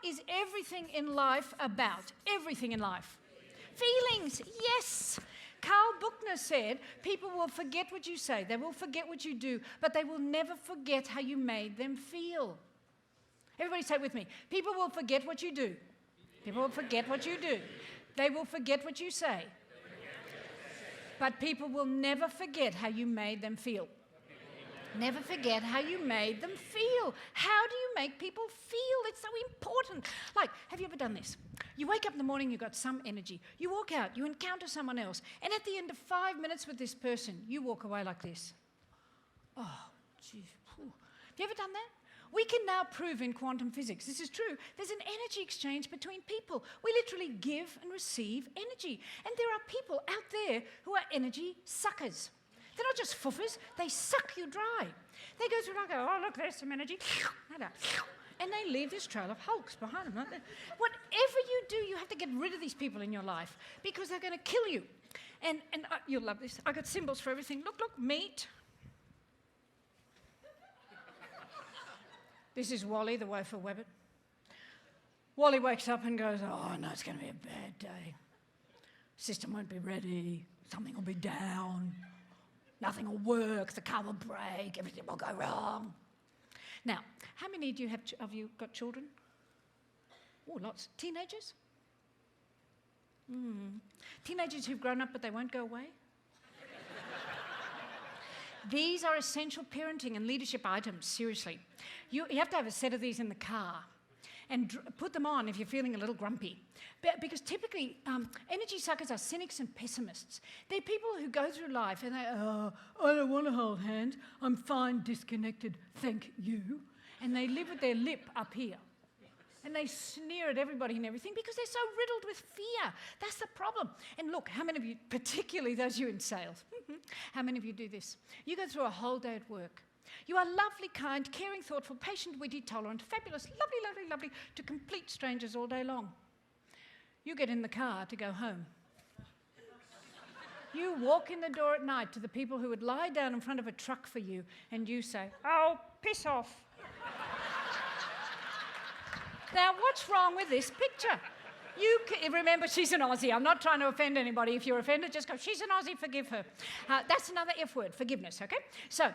is everything in life about? Everything in life. Feelings, yes. Carl Buchner said, people will forget what you say, they will forget what you do, but they will never forget how you made them feel. Everybody say it with me. People will forget what you do. People will forget what you do. They will forget what you say. But people will never forget how you made them feel. Never forget how you made them feel. How do you make people feel? It's so important. Like, have you ever done this? You wake up in the morning, you've got some energy. You walk out, you encounter someone else, and at the end of 5 minutes with this person, you walk away like this. Oh, gee. Have you ever done that? We can now prove in quantum physics, this is true, there's an energy exchange between people. We literally give and receive energy. And there are people out there who are energy suckers. They're not just fuffers, they suck you dry. They go through like, oh, look, there's some energy. And they leave this trail of hulks behind them. Whatever you do, you have to get rid of these people in your life because they're going to kill you. And you'll love this. I got symbols for everything. Look, meat. This is Wally, the woeful webbit. Wally wakes up and goes, oh, no, it's going to be a bad day. System won't be ready. Something will be down. Nothing will work. The car will break. Everything will go wrong. Now, how many of you got children? Oh, lots. Teenagers? Teenagers who've grown up but they won't go away? These are essential parenting and leadership items, seriously. You have to have a set of these in the car and put them on if you're feeling a little grumpy. Because typically, energy suckers are cynics and pessimists. They're people who go through life and they, oh, I don't want to hold hands. I'm fine, disconnected, thank you. And they live with their lip up here. And they sneer at everybody and everything because they're so riddled with fear. That's the problem. And look, how many of you, particularly those of you in sales, how many of you do this? You go through a whole day at work. You are lovely, kind, caring, thoughtful, patient, witty, tolerant, fabulous, lovely, lovely, lovely, to complete strangers all day long. You get in the car to go home. You walk in the door at night to the people who would lie down in front of a truck for you, and you say, oh, piss off. Now, what's wrong with this picture? Remember, she's an Aussie. I'm not trying to offend anybody. If you're offended, just go, she's an Aussie, forgive her. That's another F word, forgiveness, okay? So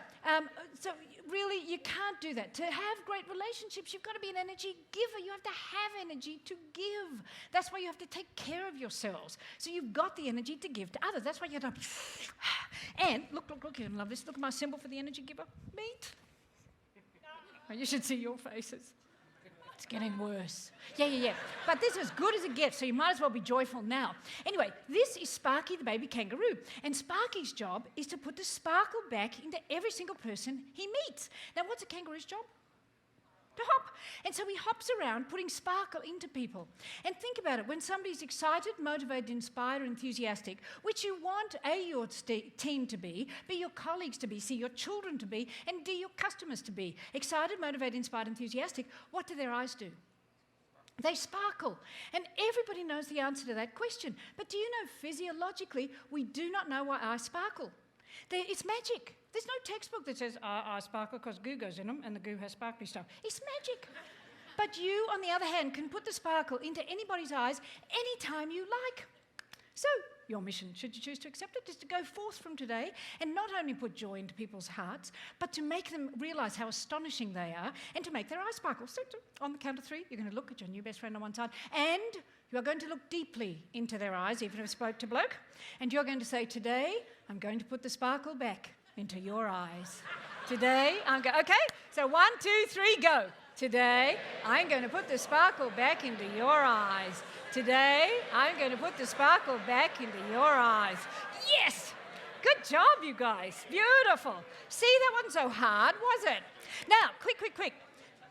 really, you can't do that. To have great relationships, you've got to be an energy giver. You have to have energy to give. That's why you have to take care of yourselves. So you've got the energy to give to others. That's why you have to... And, look, you're going to love this. Look at my symbol for the energy giver. Meat. Oh, you should see your faces. It's getting worse. Yeah. But this is as good as it gets, so you might as well be joyful now. Anyway, this is Sparky, the baby kangaroo. And Sparky's job is to put the sparkle back into every single person he meets. Now, what's a kangaroo's job? To hop. And so he hops around putting sparkle into people. And think about it. When somebody's excited, motivated, inspired, enthusiastic, which you want A, your team to be, B, your colleagues to be, C, your children to be, and D, your customers to be. Excited, motivated, inspired, enthusiastic, what do their eyes do? They sparkle. And everybody knows the answer to that question. But do you know physiologically, we do not know why eyes sparkle? It's magic. There's no textbook that says, I sparkle because goo goes in them and the goo has sparkly stuff. It's magic. But you, on the other hand, can put the sparkle into anybody's eyes anytime you like. So your mission, should you choose to accept it, is to go forth from today and not only put joy into people's hearts, but to make them realise how astonishing they are and to make their eyes sparkle. So on the count of 3, you're going to look at your new best friend on one side and you are going to look deeply into their eyes, even if it's bloke to bloke, and you're going to say, today, I'm going to put the sparkle back into your eyes. Today, okay, so 1, 2, 3, go. Today, I'm going to put the sparkle back into your eyes. Today, I'm going to put the sparkle back into your eyes. Yes! Good job, you guys. Beautiful. See, that wasn't so hard, was it? Now, quick.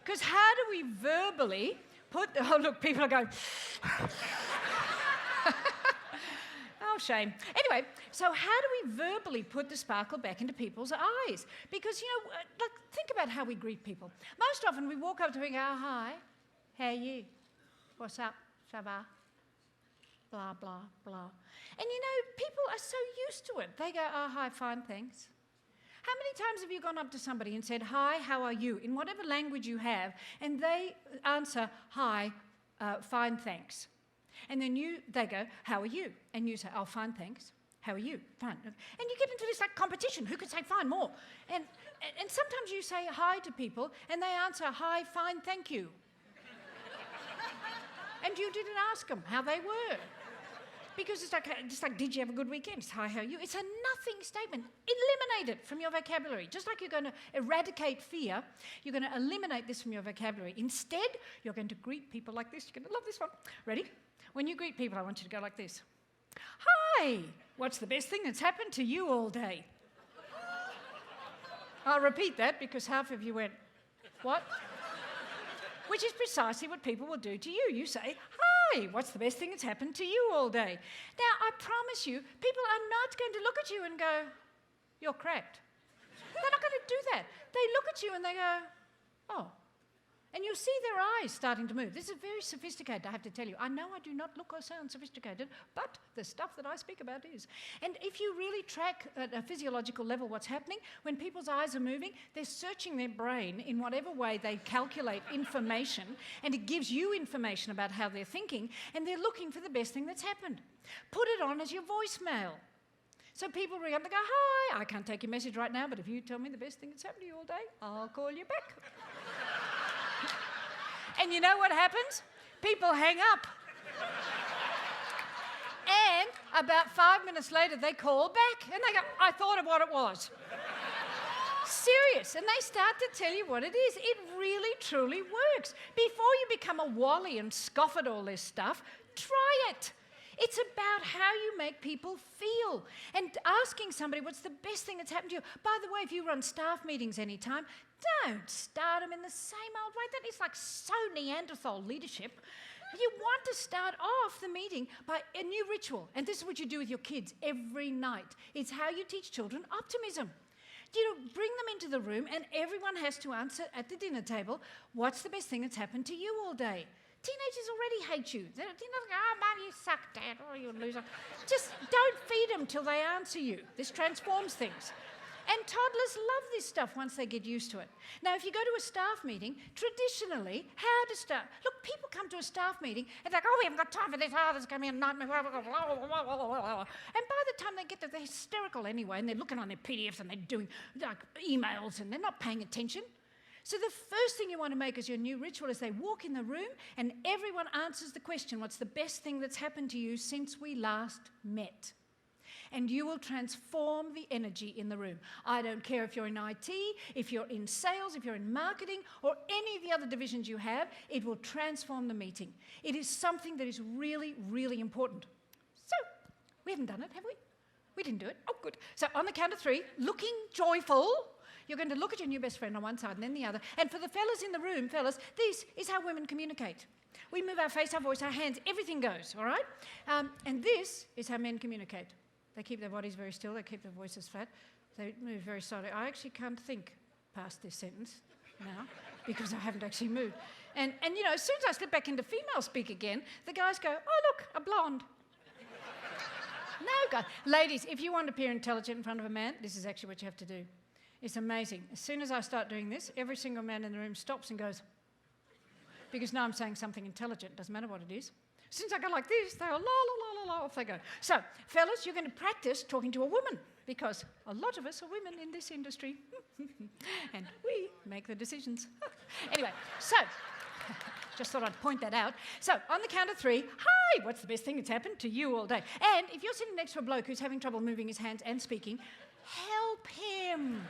Because how do we verbally put... Oh, look, people are going... Oh, shame. Anyway, so how do we verbally put the sparkle back into people's eyes? Because, think about how we greet people. Most often we walk up to them and go, oh, hi, how are you? What's up? Ça va? Blah, blah, blah. And, people are so used to it. They go, oh, hi, fine, thanks. How many times have you gone up to somebody and said, hi, how are you, in whatever language you have, and they answer, hi, fine, thanks. And then they go, how are you? And you say, oh, fine, thanks. How are you? Fine. And you get into this like competition. Who could say fine more? And sometimes you say hi to people, and they answer, hi, fine, thank you. And you didn't ask them how they were. Because it's just like, did you have a good weekend? It's, hi, how are you? It's a nothing statement. Eliminate it from your vocabulary. Just like you're going to eradicate fear, you're going to eliminate this from your vocabulary. Instead, you're going to greet people like this. You're going to love this one. Ready? When you greet people, I want you to go like this. Hi, what's the best thing that's happened to you all day? I'll repeat that because half of you went, what? Which is precisely what people will do to you. You say, hi, what's the best thing that's happened to you all day? Now, I promise you, people are not going to look at you and go, you're cracked. They're not going to do that. They look at you and they go, oh. And you'll see their eyes starting to move. This is very sophisticated, I have to tell you. I know I do not look or sound sophisticated, but the stuff that I speak about is. And if you really track at a physiological level what's happening, when people's eyes are moving, they're searching their brain in whatever way they calculate information, and it gives you information about how they're thinking, and they're looking for the best thing that's happened. Put it on as your voicemail. So people ring up and go, hi, I can't take your message right now, but if you tell me the best thing that's happened to you all day, I'll call you back. And you know what happens? People hang up. And about 5 minutes later, they call back. And they go, I thought of what it was. Serious. And they start to tell you what it is. It really, truly works. Before you become a wally and scoff at all this stuff, try it. It's about how you make people feel. And asking somebody what's the best thing that's happened to you. By the way, if you run staff meetings anytime, don't start them in the same old way. That is like so Neanderthal leadership. You want to start off the meeting by a new ritual. And this is what you do with your kids every night. It's how you teach children optimism. You know, bring them into the room and everyone has to answer at the dinner table, what's the best thing that's happened to you all day? Teenagers already hate you. They're not going, oh, Mum, you suck, Dad, oh, you loser. Just don't feed them till they answer you. This transforms things. And toddlers love this stuff once they get used to it. Now, if you go to a staff meeting, traditionally, how to start? Look, people come to a staff meeting and they're like, oh, we haven't got time for this. Oh, there's going to be a nightmare. And by the time they get there, they're hysterical anyway, and they're looking on their PDFs and they're doing like emails and they're not paying attention. So the first thing you want to make as your new ritual is they walk in the room and everyone answers the question, what's the best thing that's happened to you since we last met? And you will transform the energy in the room. I don't care if you're in IT, if you're in sales, if you're in marketing, or any of the other divisions you have, it will transform the meeting. It is something that is really, really important. So, we haven't done it, have we? We didn't do it. Oh, good. So on the count of 3, looking joyful, you're going to look at your new best friend on one side and then the other. And for the fellas in the room, fellas, this is how women communicate. We move our face, our voice, our hands, everything goes, all right? And this is how men communicate. They keep their bodies very still, they keep their voices flat, they move very slowly. I actually can't think past this sentence now because I haven't actually moved. And you know, as soon as I slip back into female speak again, the guys go, oh, look, a blonde. No, guys. Ladies, if you want to appear intelligent in front of a man, this is actually what you have to do. It's amazing. As soon as I start doing this, every single man in the room stops and goes, because now I'm saying something intelligent, doesn't matter what it is. As soon as I go like this, they go, la, la, la, la, la, off they go. So, fellas, you're going to practice talking to a woman, because a lot of us are women in this industry, and we make the decisions. Anyway, so, just thought I'd point that out. So, on the count of 3, hi, what's the best thing that's happened to you all day? And if you're sitting next to a bloke who's having trouble moving his hands and speaking, help him.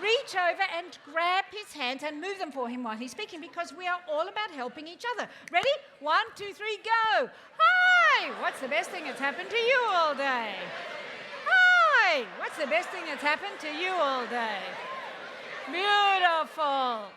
Reach over and grab his hands and move them for him while he's speaking, because we are all about helping each other. Ready? 1, 2, 3, go. Hi, what's the best thing that's happened to you all day? Hi, what's the best thing that's happened to you all day? Beautiful.